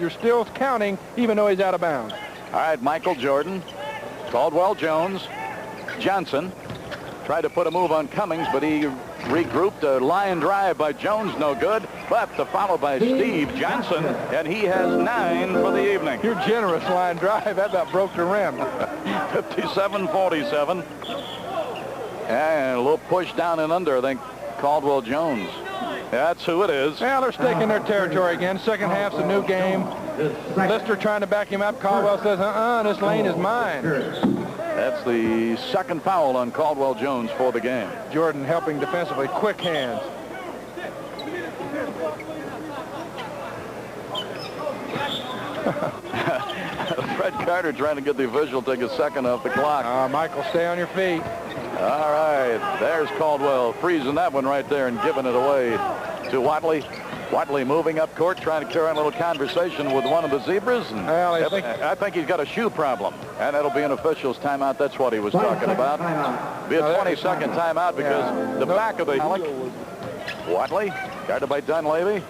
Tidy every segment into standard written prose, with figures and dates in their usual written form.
You're still counting even though he's out of bounds. All right, Michael Jordan, Caldwell Jones, Johnson. Tried to put a move on Cummings, but he regrouped. A line drive by Jones, no good. But the follow by Steve Johnson, and he has 9 for the evening. You're generous, line drive. That about broke the rim. 57-47. And a little push down and under, I think, Caldwell Jones. That's who it is. Well, they're staking their territory again. Second half's a new game. Lister trying to back him up. Caldwell says, this lane is mine. That's the second foul on Caldwell Jones for the game. Jordan helping defensively. Quick hands. Fred Carter trying to get the official to take a second off the clock. Michael, stay on your feet. All right, there's Caldwell freezing that one right there and giving it away to Watley. Watley moving up court, trying to carry on a little conversation with one of the Zebras. And well, I think he's got a shoe problem, and that'll be an official's timeout. That's what he was talking about. Be a 20-second timeout because the back of the Watley, guarded by Dunleavy.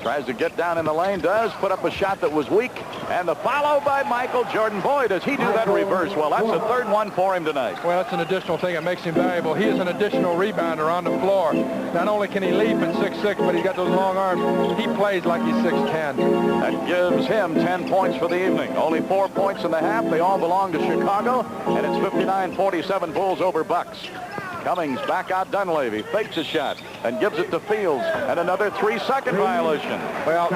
Tries to get down in the lane, does put up a shot that was weak, and the follow by Michael Jordan. Boy, does he do that reverse well. That's the third one for him tonight. Well, that's an additional thing that makes him valuable. He is an additional rebounder on the floor. Not only can he leap at 6'6", but he's got those long arms. He plays like he's 6'10". That gives him 10 points for the evening. Only 4 points in the half. They all belong to Chicago, and it's 59-47 Bulls over Bucks. Cummings back out Dunleavy, fakes a shot and gives it to Fields, and another 3-second violation. Well,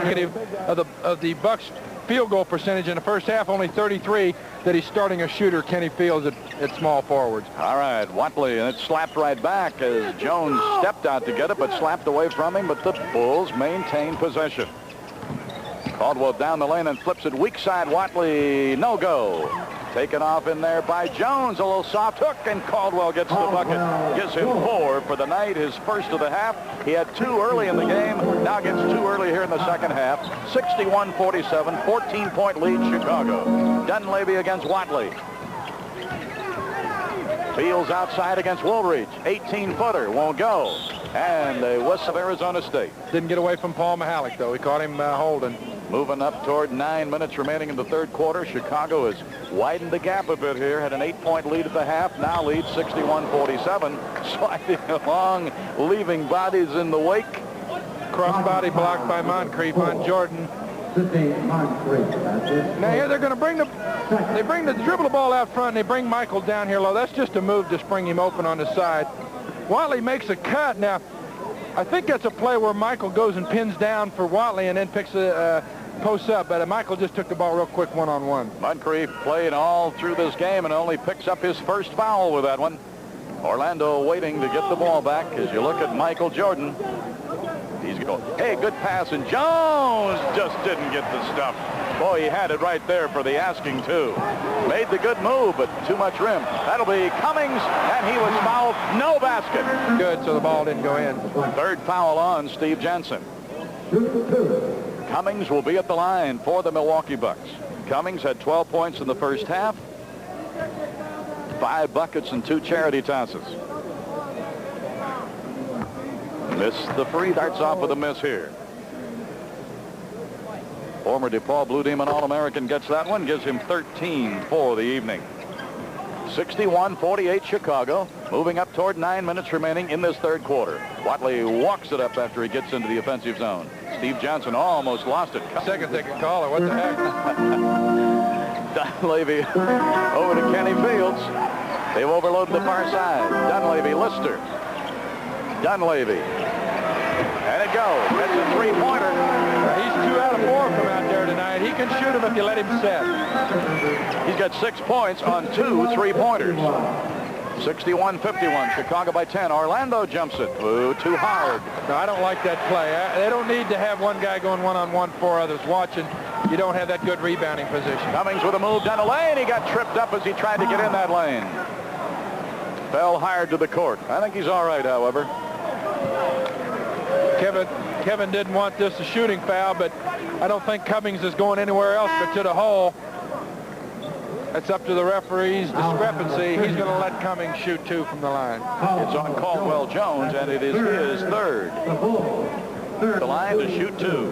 of the Bucks field goal percentage in the first half, only 33 that he's starting a shooter, Kenny Fields, at small forwards. All right, Watley, and it slapped right back as Jones stepped out to get it, but slapped away from him, but the Bulls maintain possession. Caldwell down the lane and flips it weak side. Watley, no go. Taken off in there by Jones. A little soft hook, and Caldwell gets the bucket. Gives him 4 for the night, his first of the half. He had 2 early in the game. Now gets 2 early here in the second half. 61-47, 14-point lead Chicago. Dunleavy against Watley. Fields outside against Woolridge. 18-footer, won't go. And the whistle of Arizona State. Didn't get away from Paul Mihalik, though. He caught him holding. Moving up toward 9 minutes remaining in the third quarter. Chicago has widened the gap a bit here. Had an 8-point lead at the half. Now leads 61-47. Sliding along, leaving bodies in the wake. Crossbody blocked by Moncrief on Jordan. Now here they're going to bring the dribble the ball out front, and they bring Michael down here low. That's just a move to spring him open on the side. Watley makes a cut. Now, I think that's a play where Michael goes and pins down for Watley and then picks a post up, but Michael just took the ball real quick one-on-one. Moncrief played all through this game and only picks up his first foul with that one. Orlando waiting to get the ball back as you look at Michael Jordan. He's going, hey, good pass, and Jones just didn't get the stuff. Boy, he had it right there for the asking, too. Made the good move, but too much rim. That'll be Cummings, and he was fouled. No basket. Good, so the ball didn't go in. Third foul on Steve Johnson. Cummings will be at the line for the Milwaukee Bucks. Cummings had 12 points in the first half, 5 buckets and 2 charity tosses. Missed the free, darts off with a miss here. Former DePaul Blue Demon All-American gets that one, gives him 13 for the evening. 61-48 Chicago, moving up toward 9 minutes remaining in this third quarter. Watley walks it up after he gets into the offensive zone. Steve Johnson almost lost it. Second they could call it. What the heck? Dunleavy over to Kenny Fields. They've overloaded the far side. Dunleavy, Lister. Dunleavy. And it goes. That's a three-pointer. He's 2 out of 4 from out there tonight. He can shoot him if you let him set. He's got 6 points on 2 3-pointers. 61-51. Chicago by 10. Orlando jumps it. Ooh, too hard. No, I don't like that play. They don't need to have one guy going one-on-one, 4 others watching. You don't have that good rebounding position. Cummings with a move down the lane. He got tripped up as he tried to get in that lane. Fell hard to the court. I think he's all right, however. Kevin didn't want this a shooting foul, but I don't think Cummings is going anywhere else but to the hole. That's up to the referee's discrepancy. He's going to let Cummings shoot 2 from the line. It's on Caldwell Jones, and it is his third. The line to shoot 2.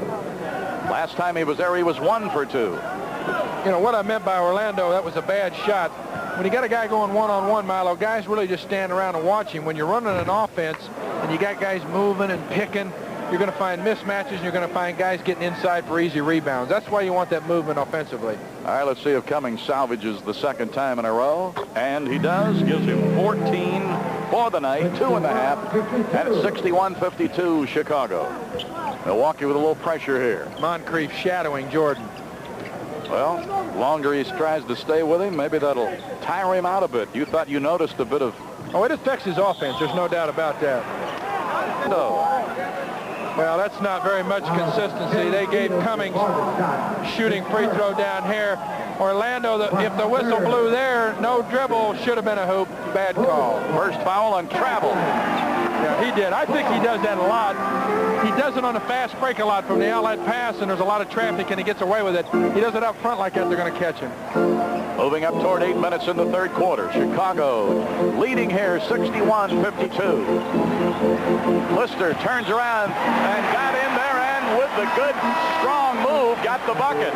Last time he was there, he was 1 for 2. You know, what I meant by Orlando, that was a bad shot. When you got a guy going one-on-one, Milo, guys really just stand around and watch him. When you're running an offense and you got guys moving and picking, you're going to find mismatches, and you're going to find guys getting inside for easy rebounds. That's why you want that movement offensively. All right, let's see if Cummings salvages the second time in a row. And he does. Gives him 14 for the night, 2.5. And it's 61-52 Chicago. Milwaukee with a little pressure here. Moncrief shadowing Jordan. Well, longer he tries to stay with him, maybe that'll tire him out a bit. You thought you noticed a bit of... Oh, it affects his offense. There's no doubt about that. No. Well, that's not very much consistency. They gave Cummings shooting free throw down here. Orlando, if the whistle blew there, no dribble, should have been a hoop. Bad call. First foul on travel. Yeah, he did. I think he does that a lot. He does it on a fast break a lot from the outlet pass, and there's a lot of traffic, and he gets away with it. He does it up front like that, they're going to catch him. Moving up toward 8 minutes in the third quarter. Chicago leading here 61-52. Lister turns around and got in there, and with the good, strong move, got the bucket.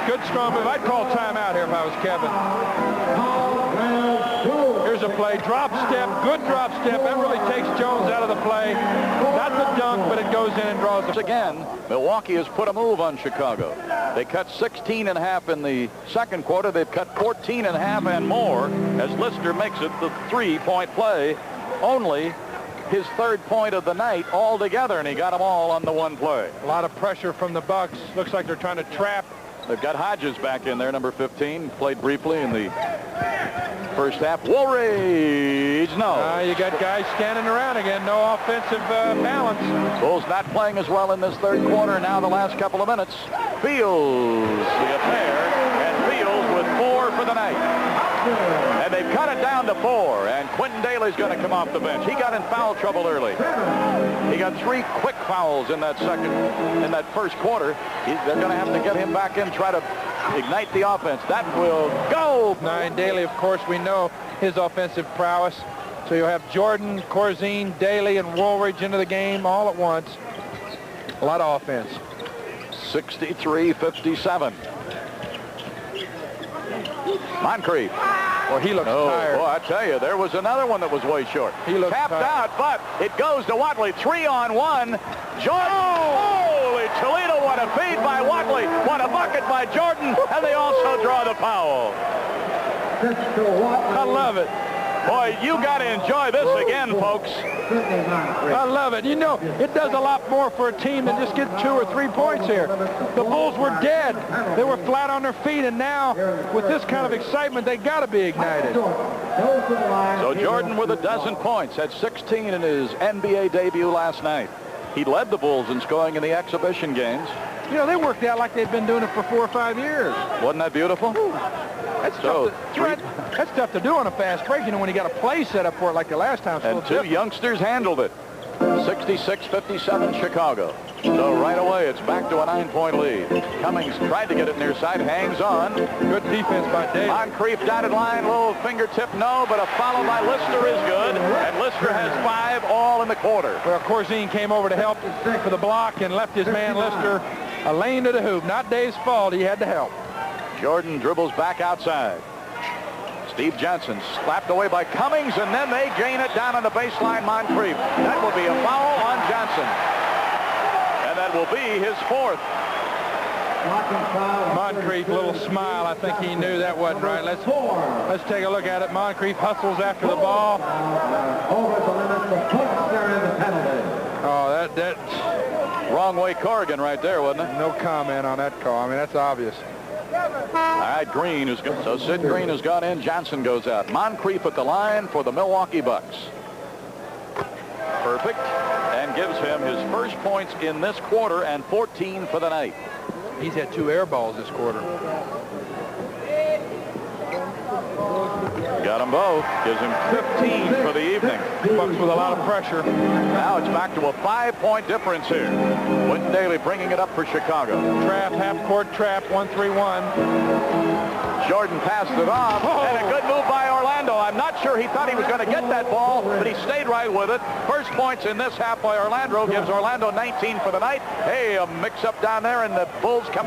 Good strong move. I'd call timeout here if I was Kevin. Here's a play. Drop step. Good drop step. That really takes Jones out of the play. Not the dunk, but it goes in and draws the... Again, Milwaukee has put a move on Chicago. They cut 16.5 in the second quarter. They've cut 14.5 and more as Lister makes it the three-point play. Only his third point of the night altogether, and he got them all on the one play. A lot of pressure from the Bucks. Looks like they're trying to trap. They've got Hodges back in there, number 15. Played briefly in the first half. Woolridge, no. You got guys standing around again. No offensive balance. Bulls not playing as well in this third quarter. Now the last couple of minutes. Fields the affair, and Fields with 4 for the night. And they've cut it down to 4, and Quentin Daly's going to come off the bench. He got in foul trouble early. He got 3 quick fouls in that first quarter. They're going to have to get him back in, try to ignite the offense. That will go. Daly, of course, we know his offensive prowess. So you'll have Jordan, Corzine, Daly, and Woolridge into the game all at once. A lot of offense. 63-57. Moncrief. Well, he looks tired. Boy, I tell you, there was another one that was way short. He looks tapped tired. out, but it goes to Watley. 3-on-1. Jordan. Holy Toledo, what a feed by Watley. What a bucket by Jordan. And they also draw the foul. I love it. Boy, you got to enjoy this again, folks. I love it. You know, it does a lot more for a team than just get 2 or 3 points here. The Bulls were dead. They were flat on their feet, and now, with this kind of excitement, they got to be ignited. So Jordan with 12 points, had 16 in his NBA debut last night. He led the Bulls in scoring in the exhibition games. You know, they worked out like they've been doing it for 4 or 5 years. Wasn't that beautiful? That's tough to do on a fast break, you know, when you got a play set up for it like the last time. And 2 youngsters handled it. 66-57 Chicago. So right away, it's back to a 9-point lead. Cummings tried to get it near side, hangs on. Good defense by Davis. Moncrief dotted line, little fingertip, no, but a follow by Lister is good. And Lister has 5 all in the quarter. Well, Corzine came over to help for the block and left his man Lister a lane to the hoop. Not Dave's fault. He had to help. Jordan dribbles back outside. Steve Johnson slapped away by Cummings, and then they gain it down on the baseline. Moncrief. That will be a foul on Johnson. And that will be his 4th. Moncrief, little smile. I think he knew that wasn't right. Let's take a look at it. Moncrief hustles after the ball. Oh, that wrong way Corrigan right there, wasn't it? No comment on that call. I mean, that's obvious. All right, Green is good. So Sid Green has gone in. Johnson goes out. Moncrief at the line for the Milwaukee Bucks. Perfect. And gives him his first points in this quarter and 14 for the night. He's had 2 air balls this quarter. Got them both. Gives him 15 for the evening. Bucks with a lot of pressure. Now it's back to a 5-point difference here. Quentin Daly bringing it up for Chicago. Trap, half-court trap, 1-3-1. Jordan passed it off, and a good move by Orlando. I'm not sure he thought he was going to get that ball, but he stayed right with it. First points in this half by Orlando gives Orlando 19 for the night. Hey, a mix-up down there, and the Bulls come out.